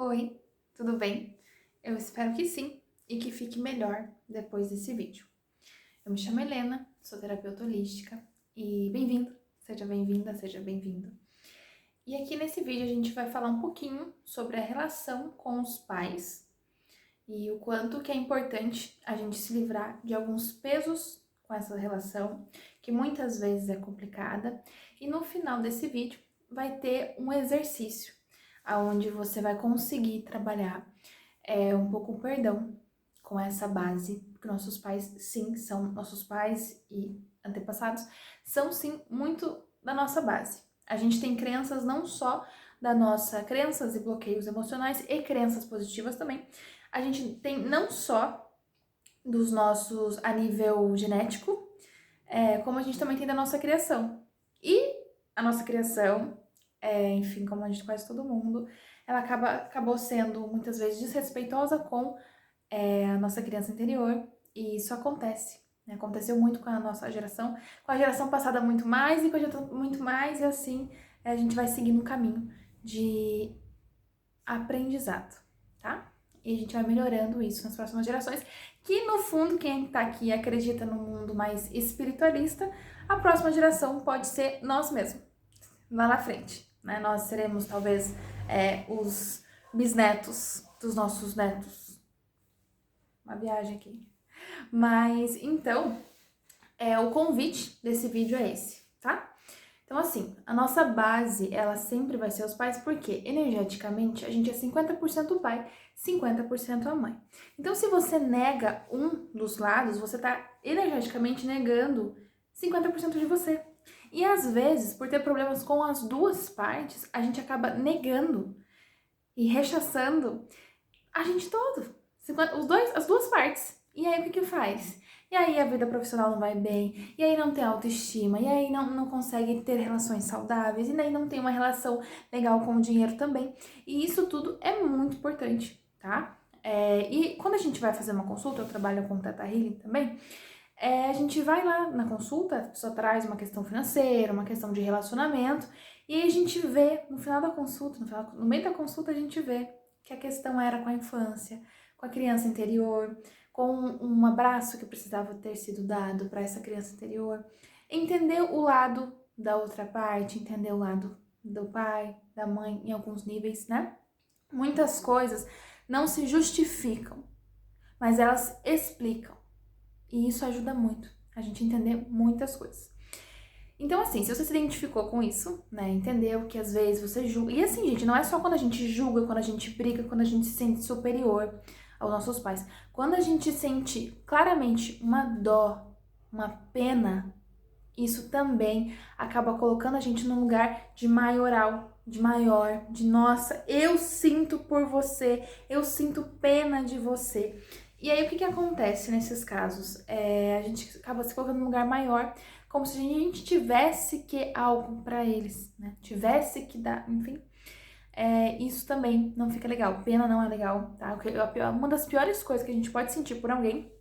Oi, tudo bem? Eu espero que sim e que fique melhor depois desse vídeo. Eu me chamo Helena, sou terapeuta holística e bem-vindo, seja bem-vinda, seja bem-vindo. E aqui nesse vídeo a gente vai falar um pouquinho sobre a relação com os pais e o quanto que é importante a gente se livrar de alguns pesos com essa relação, que muitas vezes é complicada. E no final desse vídeo vai ter um exercício onde você vai conseguir trabalhar um pouco o perdão com essa base, porque nossos pais, sim, são nossos pais e antepassados, são sim muito da nossa base. A gente tem crenças não só da nossa crenças e bloqueios emocionais e crenças positivas também. A gente tem não só dos nossos a nível genético, como a gente também tem da nossa criação. E a nossa criação, enfim, como a gente quase todo mundo, ela acabou sendo muitas vezes desrespeitosa com a nossa criança interior, e isso acontece. Né? Aconteceu muito com a nossa geração, com a geração passada muito mais, e com a geração muito mais, e assim a gente vai seguindo um caminho de aprendizado, tá? E a gente vai melhorando isso nas próximas gerações, que no fundo, quem tá aqui acredita no mundo mais espiritualista, a próxima geração pode ser nós mesmos, lá na frente, né? Nós seremos talvez os bisnetos dos nossos netos. Uma viagem aqui. Mas então, o convite desse vídeo é esse, tá? Então, assim, a nossa base, ela sempre vai ser os pais, porque energeticamente a gente é 50% pai, 50% a mãe. Então, se você nega um dos lados, você tá energeticamente negando 50% de você. E às vezes, por ter problemas com as duas partes, a gente acaba negando e rechaçando a gente todo. As duas partes. E aí o que faz? E aí a vida profissional não vai bem, e aí não tem autoestima, e aí não consegue ter relações saudáveis, e aí não tem uma relação legal com o dinheiro também. E isso tudo é muito importante, tá? E quando a gente vai fazer uma consulta, eu trabalho com Teta Healing também, a gente vai lá na consulta, a pessoa traz uma questão financeira, uma questão de relacionamento, e aí a gente vê, no final da consulta, no meio da consulta a gente vê que a questão era com a infância, com a criança interior, com um abraço que precisava ter sido dado para essa criança interior. Entender o lado da outra parte, entender o lado do pai, da mãe, em alguns níveis, né? Muitas coisas não se justificam, mas elas explicam. E isso ajuda muito a gente entender muitas coisas. Então, assim, se você se identificou com isso, né, entendeu que às vezes você julga. E assim, gente, não é só quando a gente julga, quando a gente briga, quando a gente se sente superior aos nossos pais. Quando a gente sente claramente uma dó, uma pena, isso também acaba colocando a gente num lugar de maioral, de maior, de nossa, eu sinto por você, eu sinto pena de você. E aí o que acontece nesses casos? A gente acaba se colocando num lugar maior, como se a gente tivesse que algo pra eles, né? Tivesse que dar, enfim. Isso também não fica legal. Pena não é legal, tá? Uma das piores coisas que a gente pode sentir por alguém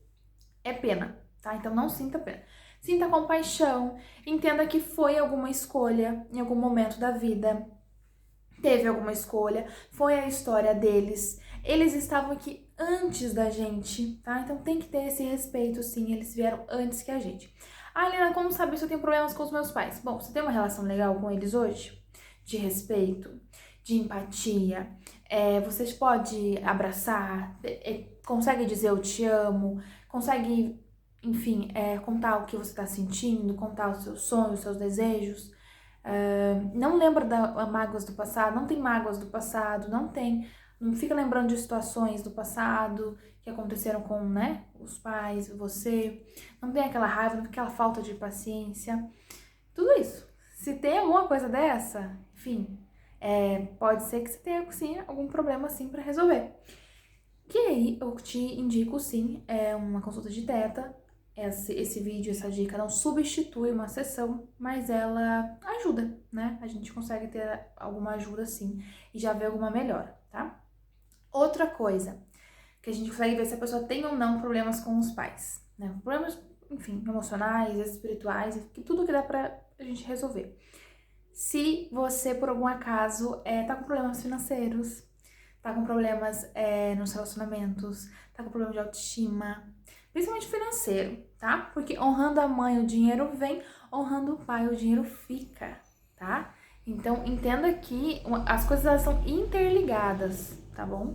é pena, tá? Então não sinta pena. Sinta compaixão, entenda que foi alguma escolha em algum momento da vida, teve alguma escolha, foi a história deles, eles estavam aqui antes da gente, tá? Então tem que ter esse respeito, sim, eles vieram antes que a gente. Ah, Helena, como saber se eu tenho problemas com os meus pais? Bom, você tem uma relação legal com eles hoje? De respeito, de empatia, vocês podem abraçar, consegue dizer eu te amo, consegue, enfim, contar o que você está sentindo, contar os seus sonhos, os seus desejos. Não lembra das mágoas do passado, não tem mágoas do passado, não fica lembrando de situações do passado que aconteceram com, né, os pais, você, não tem aquela raiva, não tem aquela falta de paciência, tudo isso. Se tem alguma coisa dessa, enfim, pode ser que você tenha, sim, algum problema, assim, pra resolver. Que aí eu te indico, sim, uma consulta de teta. Esse vídeo, essa dica não substitui uma sessão, mas ela ajuda, né? A gente consegue ter alguma ajuda, sim, e já ver alguma melhora, tá? Outra coisa que a gente consegue ver se a pessoa tem ou não problemas com os pais, né? Problemas, enfim, emocionais, espirituais, que tudo que dá pra a gente resolver. Se você, por algum acaso, tá com problemas financeiros, tá com problemas nos relacionamentos, tá com problema de autoestima, principalmente financeiro, tá? Porque honrando a mãe o dinheiro vem, honrando o pai o dinheiro fica, tá? Então entenda que as coisas elas são interligadas, tá bom?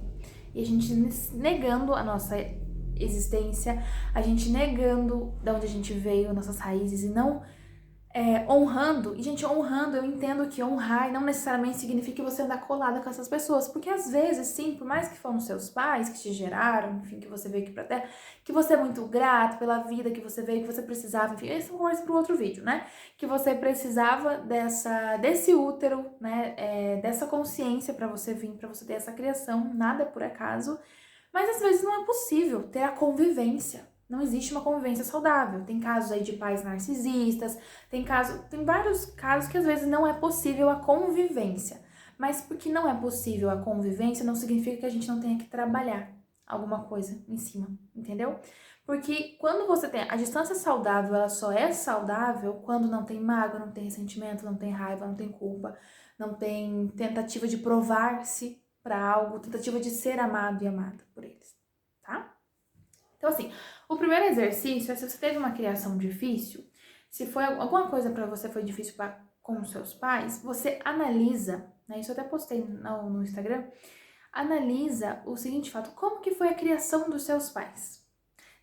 E a gente negando a nossa existência, a gente negando de onde a gente veio, nossas raízes, e não honrando. E, gente, honrando, eu entendo que honrar não necessariamente significa que você andar colada com essas pessoas, porque às vezes, sim, por mais que foram seus pais que te geraram, enfim, que você veio aqui pra Terra, que você é muito grato pela vida que você veio, que você precisava, enfim, essa é uma conversa pro outro vídeo, né? Que você precisava desse útero, né? Dessa consciência pra você vir, pra você ter essa criação, nada é por acaso. Mas às vezes não é possível ter a convivência. Não existe uma convivência saudável. Tem casos aí de pais narcisistas, tem vários casos que às vezes não é possível a convivência. Mas porque não é possível a convivência, não significa que a gente não tenha que trabalhar alguma coisa em cima, entendeu? Porque quando você tem a distância saudável, ela só é saudável quando não tem mágoa, não tem ressentimento, não tem raiva, não tem culpa, não tem tentativa de provar-se para algo, tentativa de ser amado e amada por eles, tá? Então, assim, o primeiro exercício é se você teve uma criação difícil, se foi alguma coisa para você foi difícil com os seus pais, você analisa, né? Isso eu até postei no Instagram, analisa o seguinte fato, como que foi a criação dos seus pais?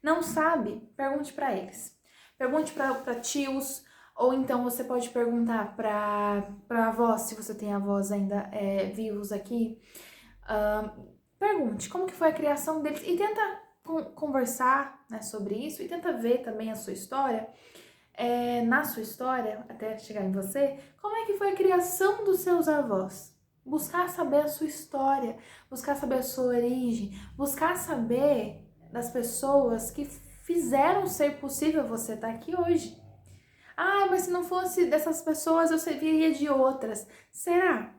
Não sabe? Pergunte para eles. Pergunte para tios, ou então você pode perguntar para avós, se você tem avós ainda vivos aqui. Pergunte como que foi a criação deles e tenta conversar, né, sobre isso e tenta ver também a sua história, na sua história, até chegar em você, como é que foi a criação dos seus avós. Buscar saber a sua história, buscar saber a sua origem, buscar saber das pessoas que fizeram ser possível você estar aqui hoje. Ah, mas se não fosse dessas pessoas, eu serviria de outras. Será?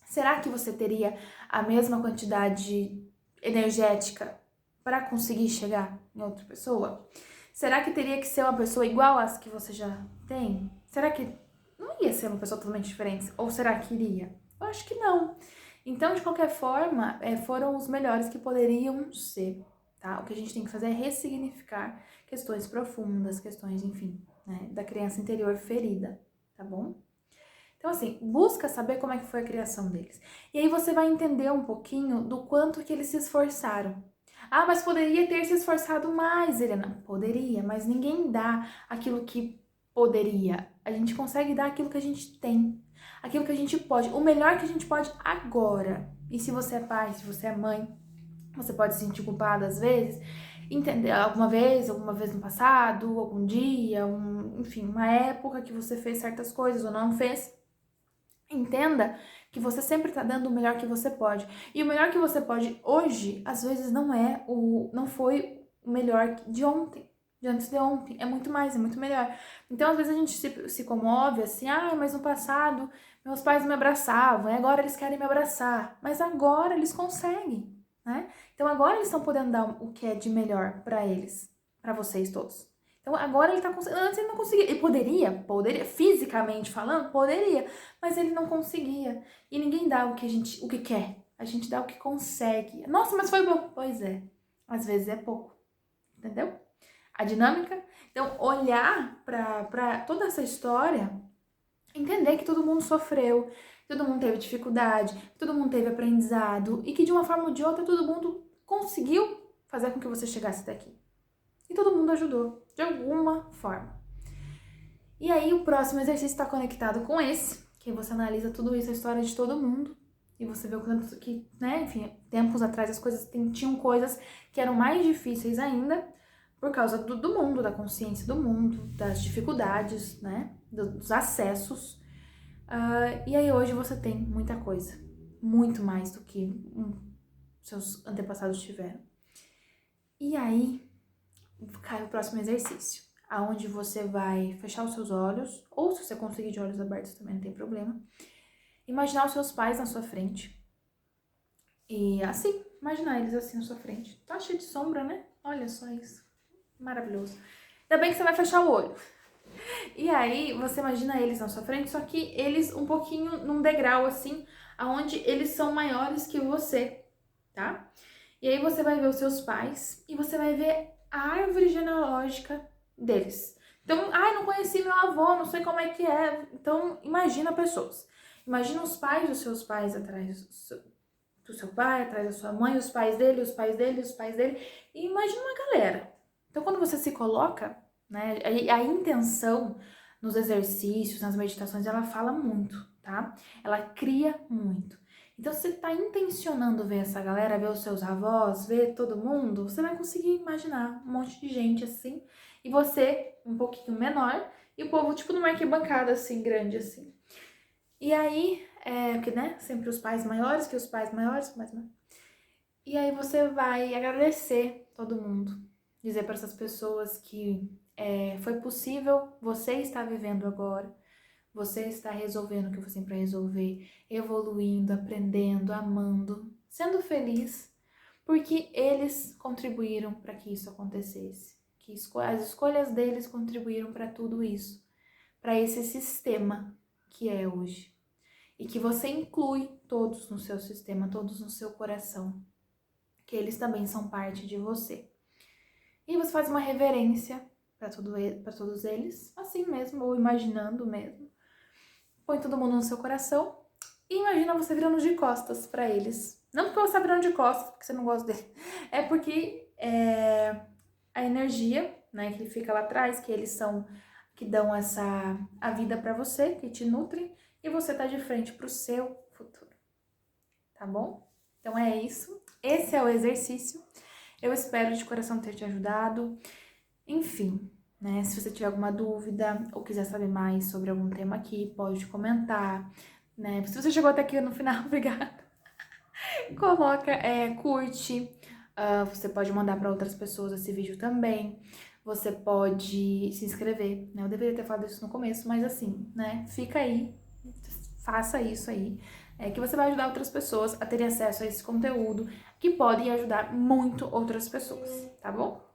Será que você teria a mesma quantidade energética para conseguir chegar em outra pessoa? Será que teria que ser uma pessoa igual às que você já tem? Será que não ia ser uma pessoa totalmente diferente? Ou será que iria? Eu acho que não. Então, de qualquer forma, foram os melhores que poderiam ser, tá? O que a gente tem que fazer é ressignificar questões profundas, questões, enfim, né, da criança interior ferida, tá bom? Então, assim, busca saber como é que foi a criação deles. E aí você vai entender um pouquinho do quanto que eles se esforçaram. Ah, mas poderia ter se esforçado mais, Helena. Poderia, mas ninguém dá aquilo que poderia. A gente consegue dar aquilo que a gente tem. Aquilo que a gente pode. O melhor que a gente pode agora. E se você é pai, se você é mãe, você pode se sentir culpada às vezes. Entender alguma vez no passado, algum dia, enfim, uma época que você fez certas coisas ou não fez. Entenda que você sempre tá dando o melhor que você pode. E o melhor que você pode hoje, às vezes não foi o melhor de ontem, de antes de ontem. É muito mais, é muito melhor. Então, às vezes a gente se comove assim, mas no passado meus pais me abraçavam, e agora eles querem me abraçar. Mas agora eles conseguem, né? Então agora eles estão podendo dar o que é de melhor pra eles, pra vocês todos. Então agora ele tá conseguindo. Antes ele não conseguia. Ele poderia, fisicamente falando, poderia, mas ele não conseguia. E ninguém dá o que quer. A gente dá o que consegue. Nossa, mas foi bom. Pois é. Às vezes é pouco. Entendeu? A dinâmica. Então, olhar pra toda essa história, entender que todo mundo sofreu, todo mundo teve dificuldade, todo mundo teve aprendizado e que de uma forma ou de outra todo mundo conseguiu fazer com que você chegasse até aqui. E todo mundo ajudou, de alguma forma. E aí o próximo exercício está conectado com esse, que você analisa tudo isso, a história de todo mundo, e você vê o quanto que, né, enfim, tempos atrás as coisas tinham coisas que eram mais difíceis ainda, por causa do mundo, da consciência do mundo, das dificuldades, né, dos acessos. E aí hoje você tem muita coisa, muito mais do que seus antepassados tiveram. E aí cai o próximo exercício, aonde você vai fechar os seus olhos, ou se você conseguir de olhos abertos também não tem problema. Imaginar os seus pais na sua frente. E assim, imaginar eles assim na sua frente. Tá cheio de sombra, né? Olha só isso. Maravilhoso. Ainda bem que você vai fechar o olho. E aí, você imagina eles na sua frente, só que eles um pouquinho num degrau assim, aonde eles são maiores que você. tá? E aí você vai ver os seus pais e você vai ver a árvore genealógica deles. Então, não conheci meu avô, não sei como é que é. Então, imagina pessoas. Imagina os pais dos seus pais atrás do seu pai, atrás da sua mãe, os pais dele, os pais dele, os pais dele. E imagina uma galera. Então, quando você se coloca, né, a intenção nos exercícios, nas meditações, ela fala muito, tá? Ela cria muito. Então, se você tá intencionando ver essa galera, ver os seus avós, ver todo mundo, você vai conseguir imaginar um monte de gente assim, e você um pouquinho menor, e o povo tipo numa arquibancada assim, grande assim. E aí, porque, né, sempre os pais maiores que os pais maiores, mais maiores. E aí você vai agradecer todo mundo, dizer para essas pessoas que foi possível você estar vivendo agora, você está resolvendo o que você tem para resolver, evoluindo, aprendendo, amando, sendo feliz, porque eles contribuíram para que isso acontecesse. Que as escolhas deles contribuíram para tudo isso, para esse sistema que é hoje. E que você inclui todos no seu sistema, todos no seu coração, que eles também são parte de você. E você faz uma reverência para todos eles, assim mesmo, ou imaginando mesmo. Põe todo mundo no seu coração e imagina você virando de costas para eles. Não porque você tá virando de costas, porque você não gosta dele. É porque a energia, né, que fica lá atrás, que eles são, que dão a vida para você, que te nutrem, e você tá de frente pro seu futuro. Tá bom? Então é isso. Esse é o exercício. Eu espero de coração ter te ajudado. Enfim, né? Se você tiver alguma dúvida ou quiser saber mais sobre algum tema aqui, pode comentar, né? Se você chegou até aqui no final, obrigada. Coloca, curte. Você pode mandar para outras pessoas esse vídeo também. Você pode se inscrever, né? Eu deveria ter falado isso no começo, mas assim, né? Fica aí, faça isso aí, que você vai ajudar outras pessoas a terem acesso a esse conteúdo que podem ajudar muito outras pessoas, tá bom?